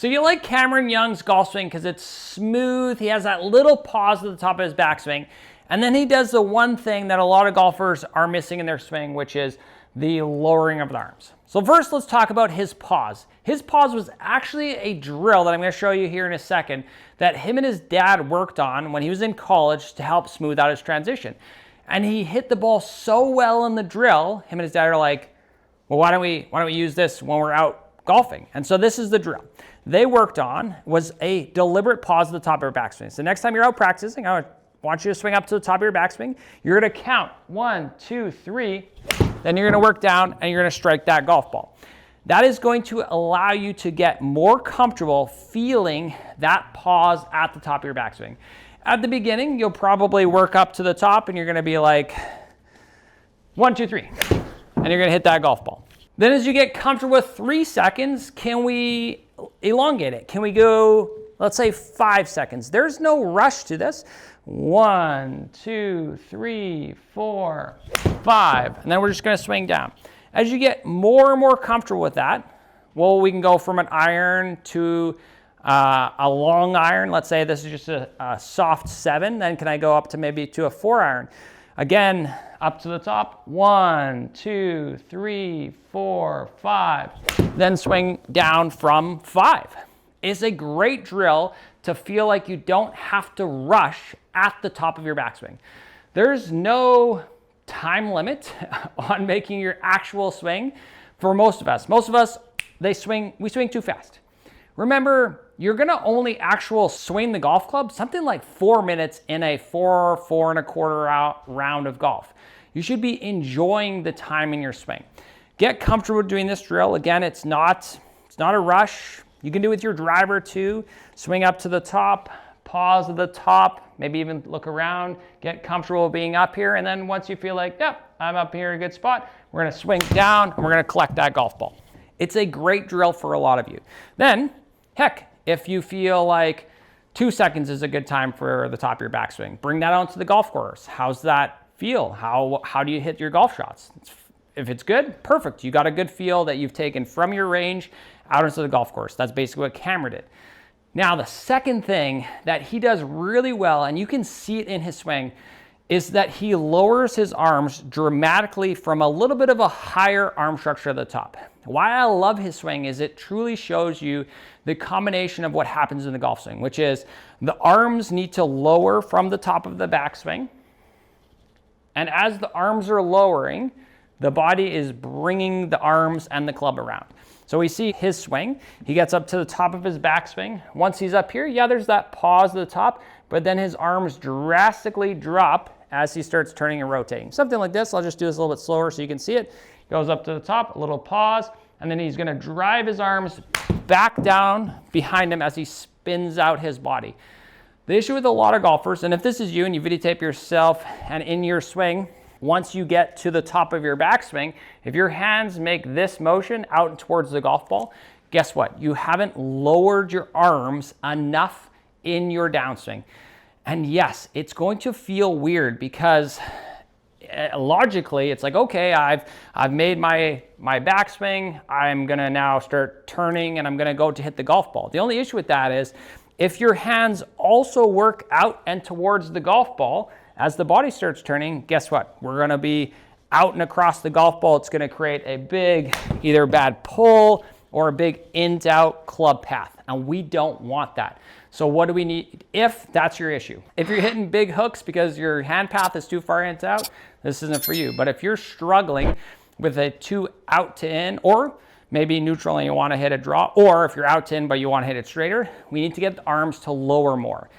So you like Cameron Young's golf swing because it's smooth. He has that little pause at the top of his backswing. And then he does the one thing that a lot of golfers are missing in their swing, which is the lowering of the arms. So first, let's talk about his pause. His pause was actually a drill that I'm going to show you here in a second that him and his dad worked on when he was in college to help smooth out his transition. And he hit the ball so well in the drill, him and his dad are like, well, why don't we use this when we're out golfing? And so this is the drill they worked on, was a deliberate pause at the top of your backswing. So next time you're out practicing, I want you to swing up to the top of your backswing. You're going to count 1, 2, 3. Then you're going to work down and you're going to strike that golf ball. That is going to allow you to get more comfortable feeling that pause at the top of your backswing. At the beginning, you'll probably work up to the top and you're going to be like 1, 2, 3, and you're going to hit that golf ball. Then as you get comfortable with 3 seconds, can we elongate it? Can we go, let's say 5 seconds? There's no rush to this. 1, 2, 3, 4, 5. And then we're just going to swing down. As you get more and more comfortable with that, well, we can go from an iron to a long iron. Let's say this is just a soft 7. Then can I go up to maybe to a 4 iron? Again, up to the top. 1, 2, 3, 4, 5. Then swing down from 5. It's a great drill to feel like you don't have to rush at the top of your backswing. There's no time limit on making your actual swing for most of us. Most of us, we swing too fast. Remember, you're gonna only actual swing the golf club something like 4 minutes in a 4.25 round of golf. You should be enjoying the time in your swing. Get comfortable doing this drill. Again, it's not a rush. You can do it with your driver too. Swing up to the top, pause at the top, maybe even look around, get comfortable being up here. And then once you feel like, yep, I'm up here in a good spot, we're gonna swing down and we're gonna collect that golf ball. It's a great drill for a lot of you. Then, heck, if you feel like 2 seconds is a good time for the top of your backswing, bring that onto the golf course. How's that feel? How do you hit your golf shots? If it's good, perfect. You got a good feel that you've taken from your range out into the golf course. That's basically what Cameron did. Now, the second thing that he does really well, and you can see it in his swing, is that he lowers his arms dramatically from a little bit of a higher arm structure at the top. Why I love his swing is it truly shows you the combination of what happens in the golf swing, which is the arms need to lower from the top of the backswing. And as the arms are lowering, the body is bringing the arms and the club around. So we see his swing. He gets up to the top of his backswing. Once he's up here, yeah, there's that pause at the top, but then his arms drastically drop as he starts turning and rotating. Something like this. I'll just do this a little bit slower so you can see it. Goes up to the top, a little pause, and then he's gonna drive his arms back down behind him as he spins out his body. The issue with a lot of golfers, and if this is you and you videotape yourself and in your swing, once you get to the top of your backswing, if your hands make this motion out towards the golf ball, guess what? You haven't lowered your arms enough in your downswing. And yes, it's going to feel weird because logically it's like, okay, I've made my backswing, I'm gonna now start turning and I'm gonna go to hit the golf ball. The only issue with that is if your hands also work out and towards the golf ball, as the body starts turning, guess what? We're gonna be out and across the golf ball. It's gonna create a big, either bad pull or a big in to out club path. And we don't want that. So what do we need if that's your issue? If you're hitting big hooks because your hand path is too far in to out, this isn't for you. But if you're struggling with a too out to in, or maybe neutral and you wanna hit a draw, or if you're out to in but you wanna hit it straighter, we need to get the arms to lower more.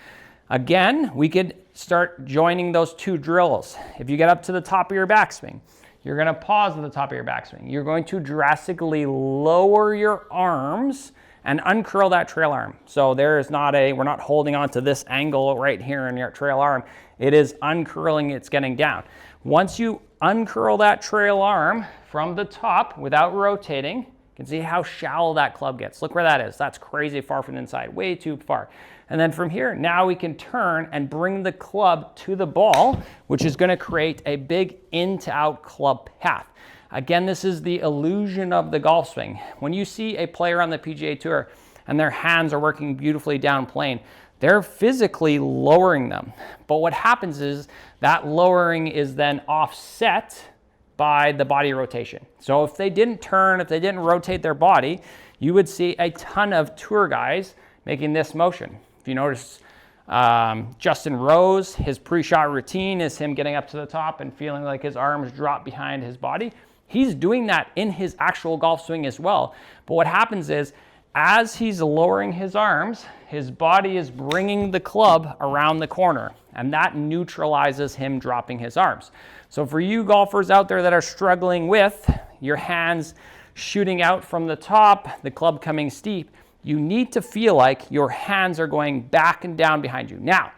Again, we could start joining those two drills. If you get up to the top of your backswing, you're gonna pause at the top of your backswing. You're going to drastically lower your arms and uncurl that trail arm. So we're not holding on to this angle right here in your trail arm. It is uncurling, it's getting down. Once you uncurl that trail arm from the top without rotating, you can see how shallow that club gets. Look where that is. That's crazy far from the inside, way too far. And then from here, now we can turn and bring the club to the ball, which is gonna create a big in to out club path. Again, this is the illusion of the golf swing. When you see a player on the PGA Tour and their hands are working beautifully down plane. They're physically lowering them. But what happens is that lowering is then offset by the body rotation. So if they didn't turn, if they didn't rotate their body, you would see a ton of tour guys making this motion. If you notice, Justin Rose, his pre-shot routine is him getting up to the top and feeling like his arms drop behind his body. He's doing that in his actual golf swing as well. But what happens is, as he's lowering his arms, his body is bringing the club around the corner, and that neutralizes him dropping his arms. So for you golfers out there that are struggling with your hands shooting out from the top, the club coming steep, you need to feel like your hands are going back and down behind you. Now,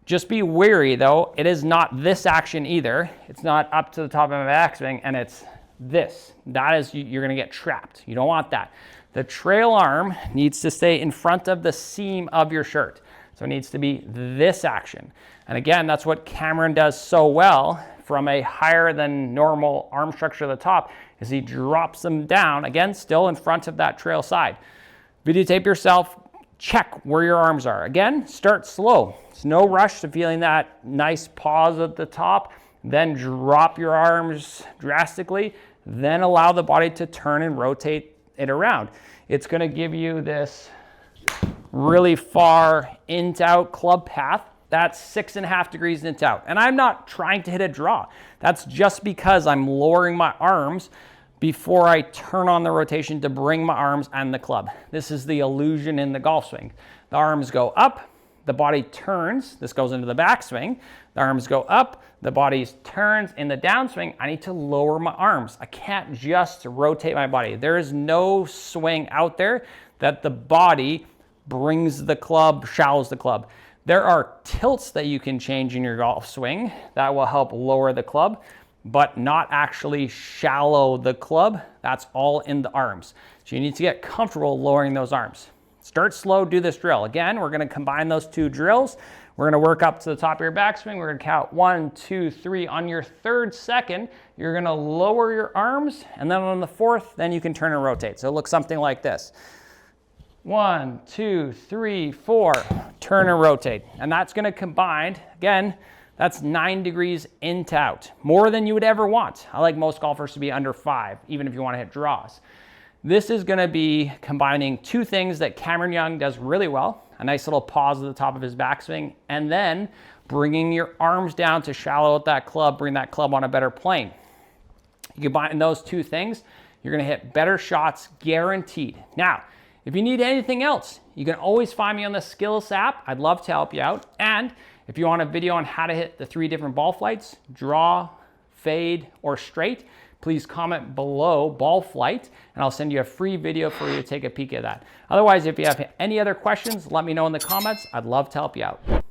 just be wary though, it is not this action either. It's not up to the top of my backswing, and it's this. That is, you're gonna get trapped. You don't want that. The trail arm needs to stay in front of the seam of your shirt. So it needs to be this action. And again, that's what Cameron does so well from a higher than normal arm structure at the top, is he drops them down, again, still in front of that trail side. Videotape yourself, check where your arms are. Again, start slow. It's no rush to feeling that nice pause at the top, then drop your arms drastically, then allow the body to turn and rotate it around. It's gonna give you this really far in-to-out club path. That's 6.5 degrees in-to-out. And I'm not trying to hit a draw. That's just because I'm lowering my arms before I turn on the rotation to bring my arms and the club. This is the illusion in the golf swing. The arms go up, the body turns. This goes into the backswing. The arms go up, the body turns. In the downswing, I need to lower my arms. I can't just rotate my body. There is no swing out there that the body brings the club, shallows the club. There are tilts that you can change in your golf swing that will help lower the club, but not actually shallow the club. That's all in the arms. So you need to get comfortable lowering those arms. Start slow, do this drill. Again, we're gonna combine those two drills. We're gonna work up to the top of your backswing. We're gonna count 1, 2, 3. On your third second, you're gonna lower your arms, and then on the fourth, then you can turn and rotate. So it looks something like this. 1, 2, 3, 4, turn and rotate. And that's gonna combine, again, that's 9 degrees in to out, more than you would ever want. I like most golfers to be under 5, even if you wanna hit draws. This is gonna be combining two things that Cameron Young does really well, a nice little pause at the top of his backswing, and then bringing your arms down to shallow out that club, bring that club on a better plane. You combine those two things, you're gonna hit better shots, guaranteed. Now, if you need anything else, you can always find me on the Skills app. I'd love to help you out. And if you want a video on how to hit the 3 different ball flights, draw, fade, or straight, please comment below ball flight, and I'll send you a free video for you to take a peek at that. Otherwise, if you have any other questions, let me know in the comments. I'd love to help you out.